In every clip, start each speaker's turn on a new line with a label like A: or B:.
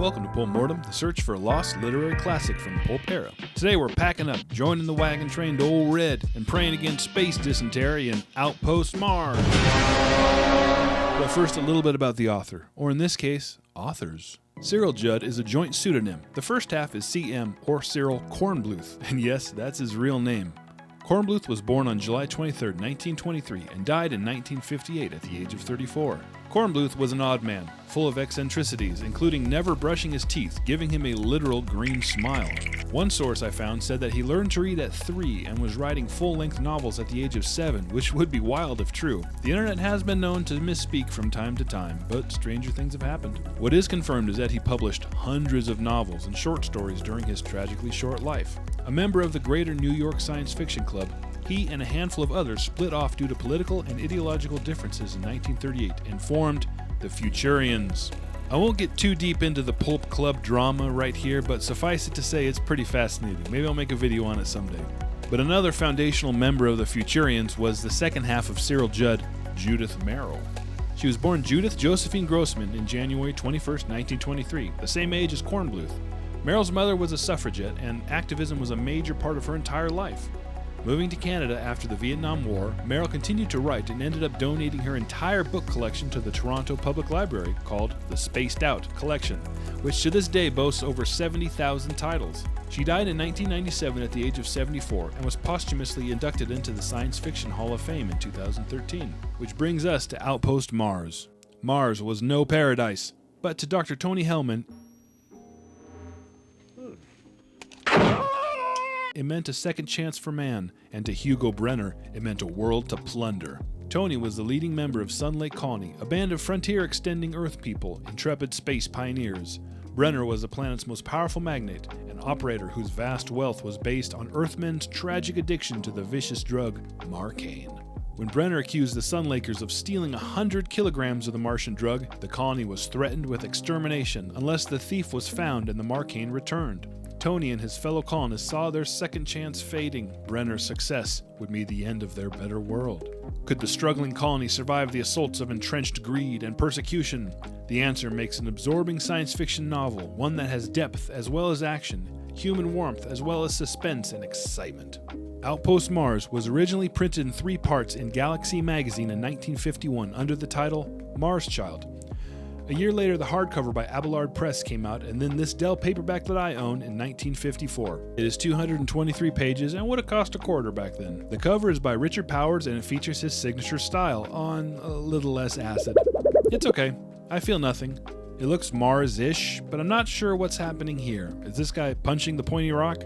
A: Welcome to Pulp Mortem, the search for a lost literary classic from the Pulp era. Today we're packing up, joining the wagon train to Old Red, and praying against space dysentery in Outpost Mars. But first, a little bit about the author, or in this case, authors. Cyril Judd is a joint pseudonym. The first half is CM, or Cyril Kornbluth, and yes, that's his real name. Kornbluth was born on July 23, 1923, and died in 1958 at the age of 34. Kornbluth was an odd man, full of eccentricities, including never brushing his teeth, giving him a literal green smile. One source I found said that he learned to read at 3 and was writing full-length novels at the age of 7, which would be wild if true. The internet has been known to misspeak from time to time, but stranger things have happened. What is confirmed is that he published hundreds of novels and short stories during his tragically short life. A member of the Greater New York Science Fiction Club, he and a handful of others split off due to political and ideological differences in 1938 and formed the Futurians. I won't get too deep into the Pulp Club drama right here, but suffice it to say it's pretty fascinating. Maybe I'll make a video on it someday. But another foundational member of the Futurians was the second half of Cyril Judd, Judith Merrill. She was born Judith Josephine Grossman in January 21st, 1923, the same age as Kornbluth. Merrill's mother was a suffragette, and activism was a major part of her entire life. Moving to Canada after the Vietnam War, Merrill continued to write and ended up donating her entire book collection to the Toronto Public Library, called the Spaced Out Collection, which to this day boasts over 70,000 titles. She died in 1997 at the age of 74 and was posthumously inducted into the Science Fiction Hall of Fame in 2013. Which brings us to Outpost Mars. Mars was no paradise, but to Dr. Tony Hellman, it meant a second chance for man, and to Hugo Brenner, it meant a world to plunder. Tony was the leading member of Sun Lake Colony, a band of frontier-extending Earth people, intrepid space pioneers. Brenner was the planet's most powerful magnate, an operator whose vast wealth was based on Earthmen's tragic addiction to the vicious drug Marcaine. When Brenner accused the Sun Lakers of stealing 100 kilograms of the Martian drug, the colony was threatened with extermination unless the thief was found and the Marcaine returned. Tony and his fellow colonists saw their second chance fading. Brenner's success would be the end of their better world. Could the struggling colony survive the assaults of entrenched greed and persecution? The answer makes an absorbing science fiction novel, one that has depth as well as action, human warmth as well as suspense and excitement. Outpost Mars was originally printed in 3 parts in Galaxy magazine in 1951 under the title Mars Child. A year later, the hardcover by Abelard Press came out, and then this Dell paperback that I own in 1954. It is 223 pages and would have cost $0.25 back then. The cover is by Richard Powers, and it features his signature style on a little less acid. It's okay. I feel nothing. It looks Mars-ish, but I'm not sure what's happening here. Is this guy punching the pointy rock?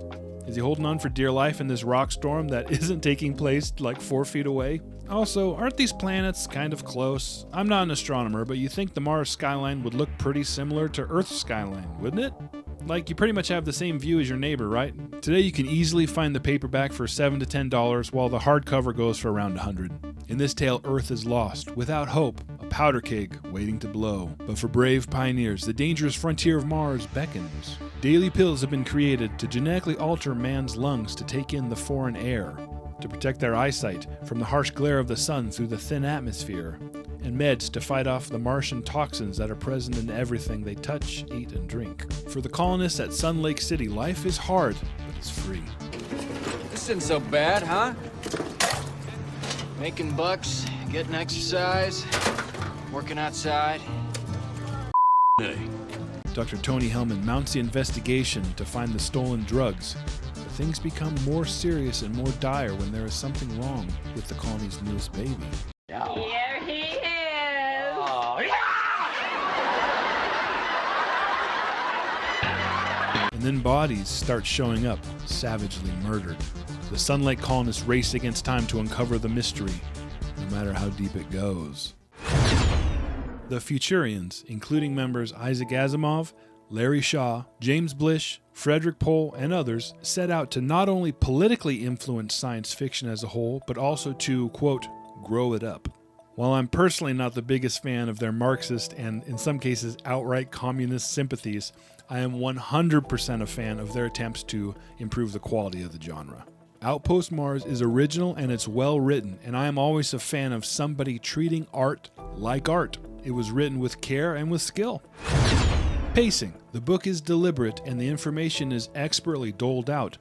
A: Is he holding on for dear life in this rock storm that isn't taking place like 4 feet away? Also, aren't these planets kind of close? I'm not an astronomer, but you think the Mars skyline would look pretty similar to Earth's skyline, wouldn't it? Like, you pretty much have the same view as your neighbor, right? Today you can easily find the paperback for $7 to $10, while the hardcover goes for around $100. In this tale, Earth is lost, without hope, a powder keg waiting to blow. But for brave pioneers, the dangerous frontier of Mars beckons. Daily pills have been created to genetically alter man's lungs to take in the foreign air, to protect their eyesight from the harsh glare of the sun through the thin atmosphere, and meds to fight off the Martian toxins that are present in everything they touch, eat, and drink. For the colonists at Sun Lake City, life is hard, but it's free.
B: This isn't so bad, huh? Making bucks, getting exercise, working outside.
A: Dr. Tony Hellman mounts the investigation to find the stolen drugs. But things become more serious and more dire when there is something wrong with the colony's newest baby.
C: Here he is!
B: Oh, yeah!
A: And then bodies start showing up, savagely murdered. The Sun Lake colonists race against time to uncover the mystery, no matter how deep it goes. The Futurians, including members Isaac Asimov, Larry Shaw, James Blish, Frederick Pohl, and others, set out to not only politically influence science fiction as a whole, but also to, quote, grow it up. While I'm personally not the biggest fan of their Marxist and, in some cases, outright communist sympathies, I am 100% a fan of their attempts to improve the quality of the genre. Outpost Mars is original and it's well written, and I am always a fan of somebody treating art like art. It was written with care and with skill. Pacing. The book is deliberate and the information is expertly doled out,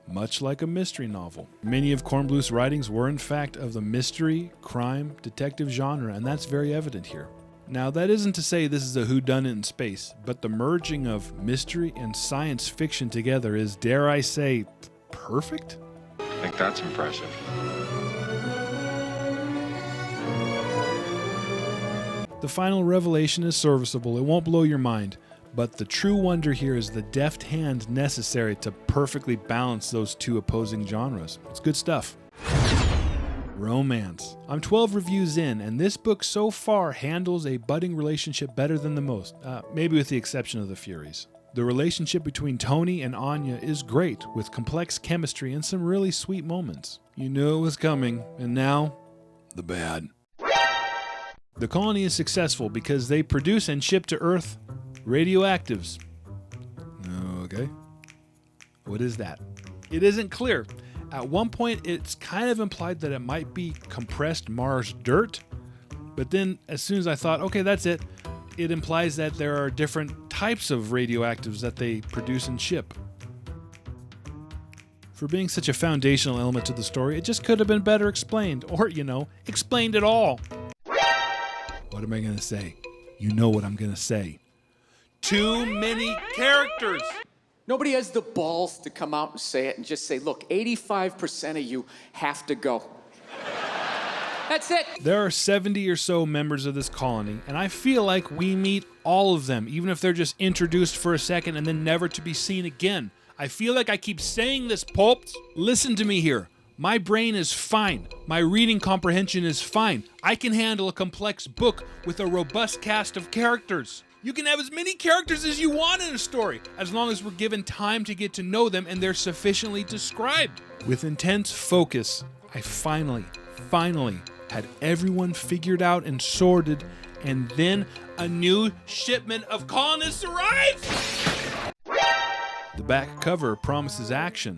A: much like a mystery novel. Many of Kornbluth's writings were in fact of the mystery, crime, detective genre, and that's very evident here. Now, that isn't to say this is a whodunit in space, but the merging of mystery and science fiction together is, dare I say, perfect?
D: I think that's impressive.
A: The final revelation is serviceable. It won't blow your mind. But the true wonder here is the deft hand necessary to perfectly balance those two opposing genres. It's good stuff. Romance. I'm 12 reviews in, and this book so far handles a budding relationship better than the most, maybe with the exception of the Furies. The relationship between Tony and Anya is great, with complex chemistry and some really sweet moments. You knew it was coming, and now, the bad. The colony is successful because they produce and ship to Earth radioactives. Okay. What is that? It isn't clear. At one point, it's kind of implied that it might be compressed Mars dirt, but then as soon as I thought, okay, that's it, it implies that there are different types of radioactives that they produce and ship. For being such a foundational element to the story, it just could have been better explained, or, explained at all. What am I going to say? You know what I'm going to say. Too many characters!
E: Nobody has the balls to come out and say it and just say, look, 85% of you have to go. That's it.
A: There are 70 or so members of this colony, and I feel like we meet all of them, even if they're just introduced for a second and then never to be seen again. I feel like I keep saying this, Pulp. Listen to me here. My brain is fine. My reading comprehension is fine. I can handle a complex book with a robust cast of characters. You can have as many characters as you want in a story, as long as we're given time to get to know them and they're sufficiently described. With intense focus, I finally had everyone figured out and sorted, and then a new shipment of colonists arrives! The back cover promises action.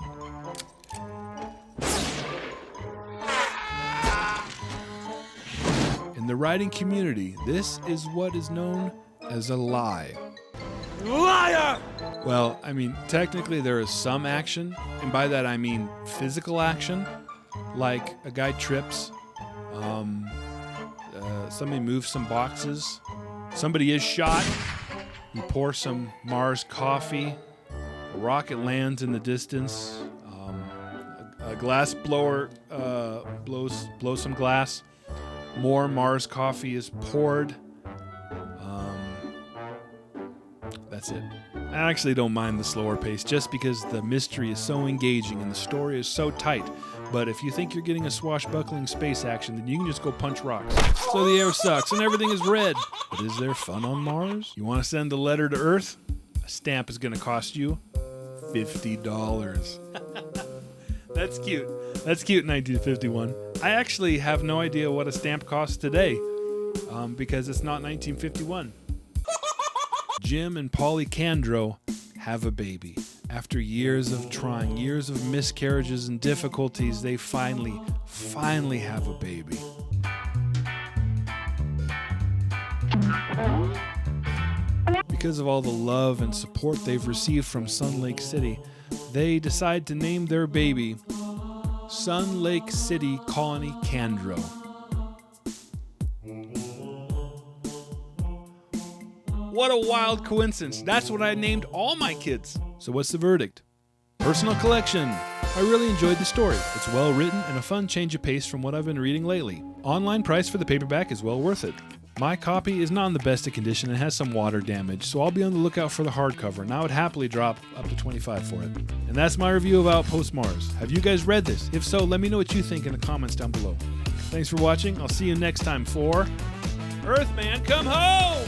A: In the writing community, this is what is known as a lie. Liar! Well, technically there is some action, and by that I mean physical action, like a guy trips, somebody moves some boxes, somebody is shot, you pour some Mars coffee, a rocket lands in the distance, a glass blower blows some glass, more Mars coffee is poured. That's it. I actually don't mind the slower pace just because the mystery is so engaging and the story is so tight. But if you think you're getting a swashbuckling space action, then you can just go punch rocks. So the air sucks and everything is red. But is there fun on Mars? You want to send a letter to Earth? A stamp is going to cost you $50. That's cute. That's cute, 1951. I actually have no idea what a stamp costs today because it's not 1951. Jim and Polly Candro have a baby. After years of trying, years of miscarriages and difficulties, they finally have a baby. Because of all the love and support they've received from Sun Lake City, they decide to name their baby Sun Lake City Colony Candro. What a wild coincidence. That's what I named all my kids. So what's the verdict? Personal collection. I really enjoyed the story. It's well written and a fun change of pace from what I've been reading lately. Online price for the paperback is well worth it. My copy is not in the best of condition and has some water damage, so I'll be on the lookout for the hardcover, and I would happily drop up to $25 for it. And that's my review of Outpost Mars. Have you guys read this? If so, let me know what you think in the comments down below. Thanks for watching. I'll see you next time for Earthman Come Home!